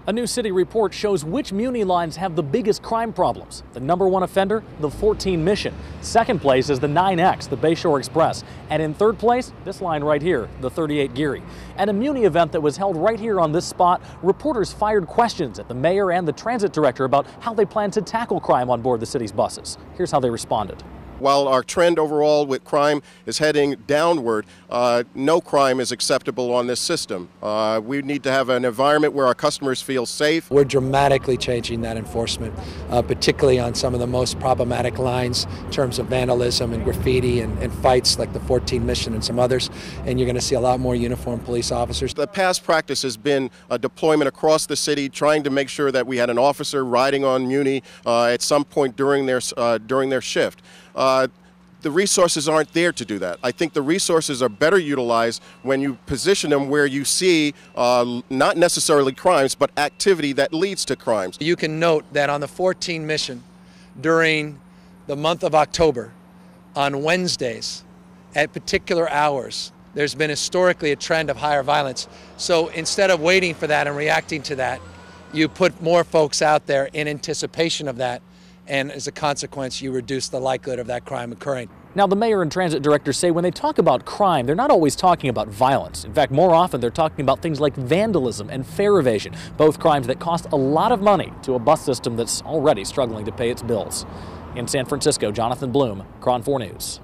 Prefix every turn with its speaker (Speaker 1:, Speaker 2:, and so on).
Speaker 1: A new city report shows which Muni lines have the biggest crime problems. The #1 offender, the 14 Mission. Second place is the 9X, the Bayshore Express. And in third place, this line right here, the 38 Geary. At a Muni event that was held right here on this spot, reporters fired questions at the mayor and the transit director about how they plan to tackle crime on board the city's buses. Here's how they responded.
Speaker 2: While our trend overall with crime is heading downward, no crime is acceptable on this system. We need to have an environment where our customers feel safe.
Speaker 3: We're dramatically changing that enforcement, particularly on some of the most problematic lines in terms of vandalism and graffiti and fights like the 14 Mission and some others. And you're going to see a lot more uniformed police officers.
Speaker 2: The past practice has been a deployment across the city, trying to make sure that we had an officer riding on Muni at some point during their shift. The resources aren't there to do that. I think the resources are better utilized when you position them where you see not necessarily crimes, but activity that leads to crimes.
Speaker 3: You can note that on the 14 Mission during the month of October, on Wednesdays, at particular hours, there's been historically a trend of higher violence. So instead of waiting for that and reacting to that, you put more folks out there in anticipation of that. And as a consequence, you reduce the likelihood of that crime occurring.
Speaker 1: Now, the mayor and transit director say when they talk about crime, they're not always talking about violence. In fact, more often they're talking about things like vandalism and fare evasion, both crimes that cost a lot of money to a bus system that's already struggling to pay its bills. In San Francisco, Jonathan Bloom, KRON 4 News.